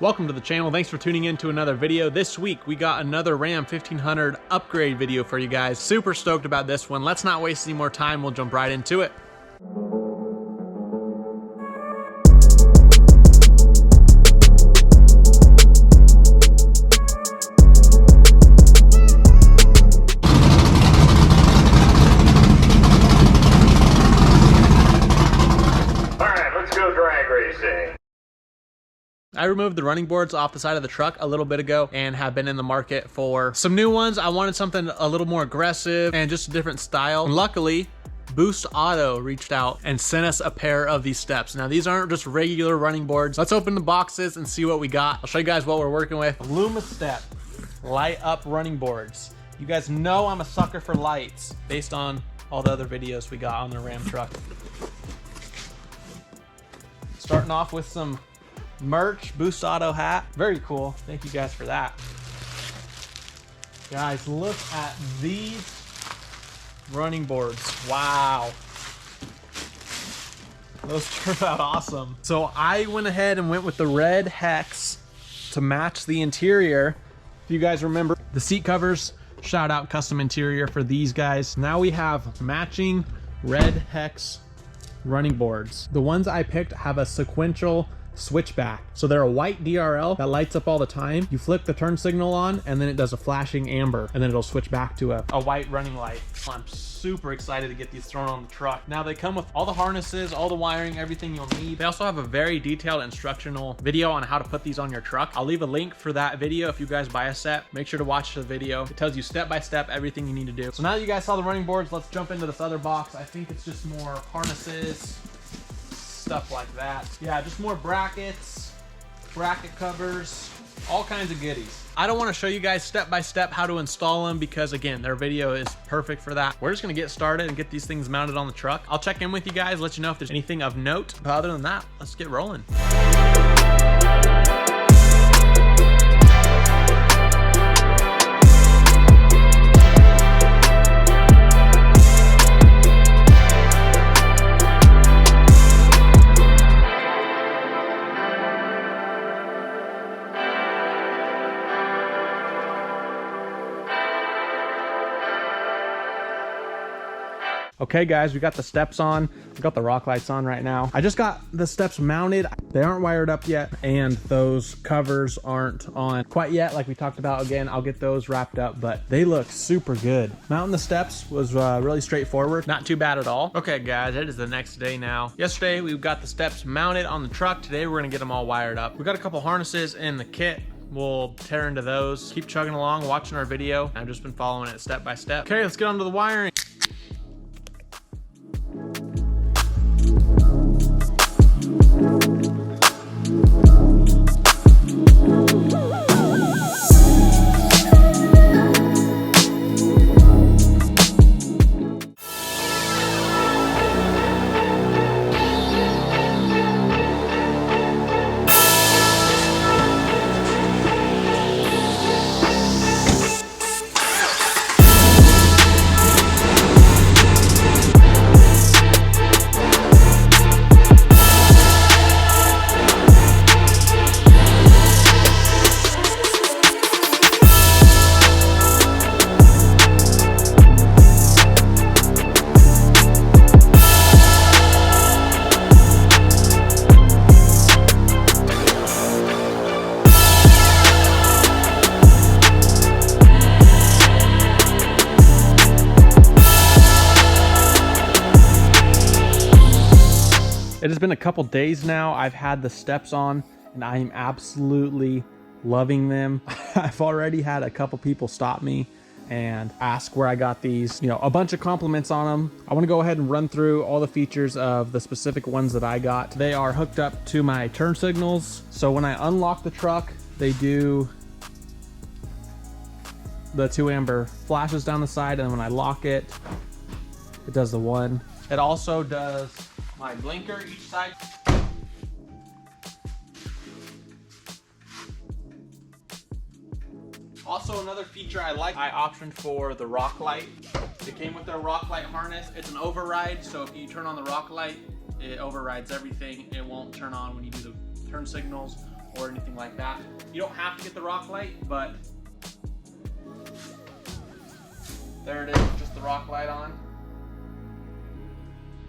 Welcome to the channel. Thanks for tuning in to another video. This week we got another Ram 1500 upgrade video for you guys. Super stoked about this one. Let's not waste any more time. We'll jump right into it. I removed the running boards off the side of the truck a little bit ago and have been in the market for some new ones. I wanted something a little more aggressive and just a different style. And luckily, Boost Auto reached out and sent us a pair of these steps. Now, these aren't just regular running boards. Let's open the boxes and see what we got. I'll show you guys what we're working with. LumaStep light up running boards. You guys know I'm a sucker for lights based on all the other videos we got on the Ram truck. Starting off with some merch, Boost Auto hat. Very cool. Thank you guys for that. Guys, look at these running boards. Wow. Those turned out awesome. So I went ahead and went with the red hex to match the interior. If you guys remember the seat covers, shout out Custom Interior for these guys. Now we have matching red hex running boards. The ones I picked have a sequential switchback. So they're a white DRL that lights up all the time. You flick the turn signal on and then it does a flashing amber and then it'll switch back to a white running light. I'm super excited to get these thrown on the truck. Now they come with all the harnesses, all the wiring, everything you'll need. They also have a very detailed instructional video on how to put these on your truck. I'll leave a link for that video if you guys buy a set. Make sure to watch the video. It tells you step by step everything you need to do. So now that you guys saw the running boards, let's jump into this other box. I think it's just more harnesses, stuff like that. Yeah, just more brackets, bracket covers, all kinds of goodies. I don't want to show you guys step by step how to install them because again, their video is perfect for that. We're just going to get started and get these things mounted on the truck. I'll check in with you guys, let you know if there's anything of note. But other than that, let's get rolling. Okay guys, we got the steps on. We got the rock lights on right now. I just got the steps mounted. They aren't wired up yet and those covers aren't on quite yet like we talked about. Again, I'll get those wrapped up, but they look super good. Mounting the steps was really straightforward. Not too bad at all. Okay guys, it is the next day now. Yesterday, we got the steps mounted on the truck. Today, we're gonna get them all wired up. We got a couple harnesses in the kit. We'll tear into those. Keep chugging along, watching our video. I've just been following it step by step. Okay, let's get on to the wiring. It has been a couple days now. I've had the steps on and I am absolutely loving them. I've already had a couple people stop me and ask where I got these, you know, a bunch of compliments on them. I want to go ahead and run through all the features of the specific ones that I got. They are hooked up to my turn signals. So when I unlock the truck, they do the 2 amber flashes down the side, and when I lock it, it does the 1. It also does my blinker each side. Also, another feature I like, I optioned for the rock light. It came with their rock light harness. It's an override, so if you turn on the rock light, it overrides everything. It won't turn on when you do the turn signals or anything like that. You don't have to get the rock light, but there it is, just the rock light on.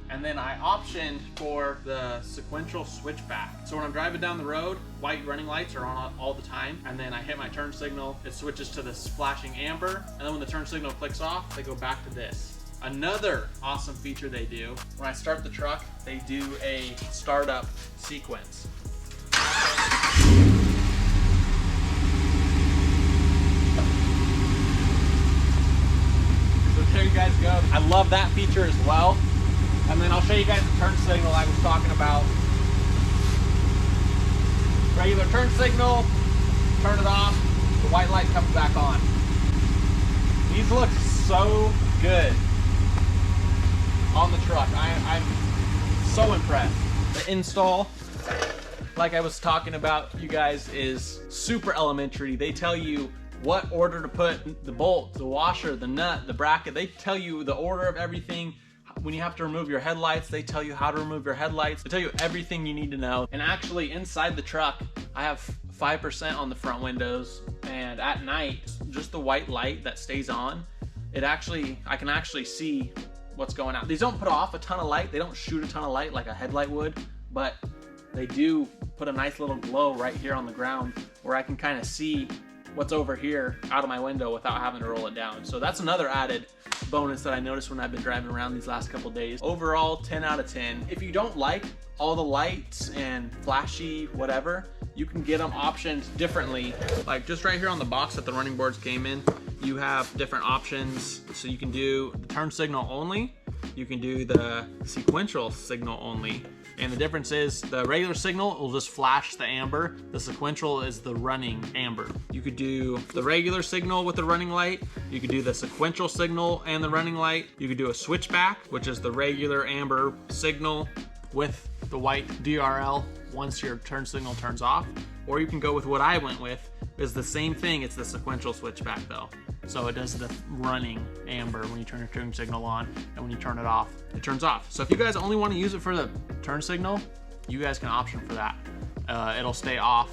And then I optioned for the sequential switchback. So when I'm driving down the road, white running lights are on all the time. And then I hit my turn signal, it switches to this flashing amber. And then when the turn signal clicks off, they go back to this. Another awesome feature they do, when I start the truck, they do a startup sequence. So there you guys go. I love that feature as well. And then I'll show you guys the turn signal I was talking about. Regular turn signal, turn it off, the white light comes back on. These look so good on the truck. I'm so impressed. The install, like I was talking about, you guys, is super elementary. They tell you what order to put the bolt, the washer, the nut, the bracket. They tell you the order of everything. When you have to remove your headlights, they tell you how to remove your headlights. They tell you everything you need to know. And actually inside the truck, I have 5% on the front windows, and at night, just the white light that stays on, I can actually see what's going on. These don't put off a ton of light. They don't shoot a ton of light like a headlight would, but they do put a nice little glow right here on the ground where I can kind of see what's over here out of my window without having to roll it down. So that's another added bonus that I noticed when I've been driving around these last couple days. Overall, 10 out of 10. If you don't like all the lights and flashy whatever, you can get them optioned differently. Like just right here on the box that the running boards came in, you have different options. So you can do the turn signal only, you can do the sequential signal only. And the difference is the regular signal will just flash the amber. The sequential is the running amber. You could do the regular signal with the running light. You could do the sequential signal and the running light. You could do a switchback, which is the regular amber signal with the white DRL once your turn signal turns off. Or you can go with what I went with, is the same thing. It's the sequential switchback though. So it does the running amber when you turn your turn signal on, and when you turn it off, it turns off. So if you guys only want to use it for the turn signal, you guys can option for that. It'll stay off,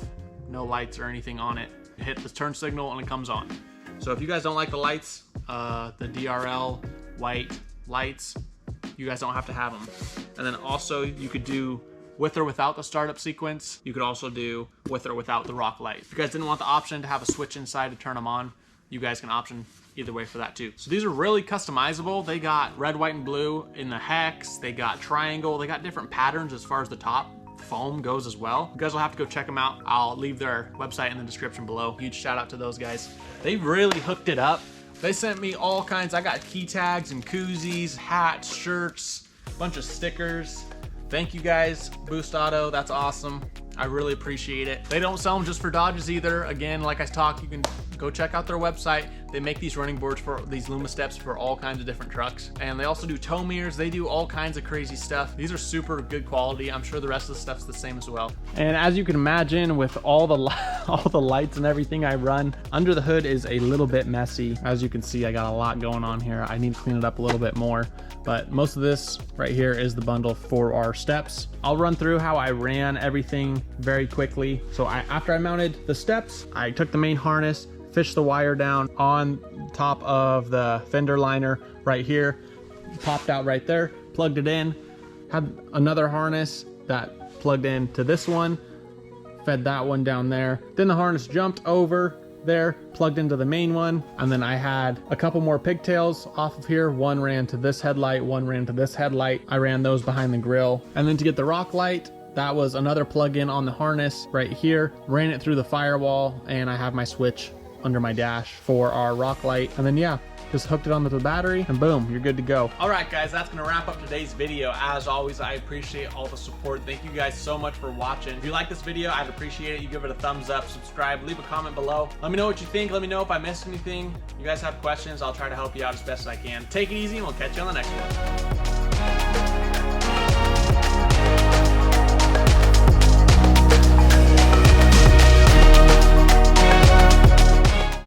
no lights or anything on it. Hit the turn signal and it comes on. So if you guys don't like the lights, the DRL white lights, you guys don't have to have them. And then also you could do with or without the startup sequence. You could also do with or without the rock light. If you guys didn't want the option to have a switch inside to turn them on, you guys can option either way for that too. So these are really customizable. They got red, white, and blue in the hex. They got triangle. They got different patterns as far as the top foam goes as well. You guys will have to go check them out. I'll leave their website in the description below. Huge shout out to those guys. They really hooked it up. They sent me all kinds. I got key tags and koozies, hats, shirts, a bunch of stickers. Thank you guys, Boost Auto. That's awesome. I really appreciate it. They don't sell them just for Dodges either. Again, like I talked, you can go check out their website. They make these running boards for these Luma steps for all kinds of different trucks. And they also do tow mirrors. They do all kinds of crazy stuff. These are super good quality. I'm sure the rest of the stuff's the same as well. And as you can imagine, with all the lights and everything I run, under the hood is a little bit messy. As you can see, I got a lot going on here. I need to clean it up a little bit more. But most of this right here is the bundle for our steps. I'll run through how I ran everything very quickly. So after I mounted the steps, I took the main harness, fished the wire down on top of the fender liner right here, popped out right there, plugged it in, had another harness that plugged into this one, fed that one down there. Then the harness jumped over there, plugged into the main one, and then I had a couple more pigtails off of here. One ran to this headlight, one ran to this headlight. I ran those behind the grill. And then to get the rock light, that was another plug-in on the harness right here. Ran it through the firewall, and I have my switch under my dash for our rock light. And then yeah, just hooked it onto the battery and boom, you're good to go. All right guys, that's gonna wrap up today's video. As always, I appreciate all the support. Thank you guys so much for watching. If you like this video, I'd appreciate it. You give it a thumbs up, subscribe, leave a comment below. Let me know what you think. Let me know if I missed anything. You guys have questions, I'll try to help you out as best as I can. Take it easy and we'll catch you on the next one.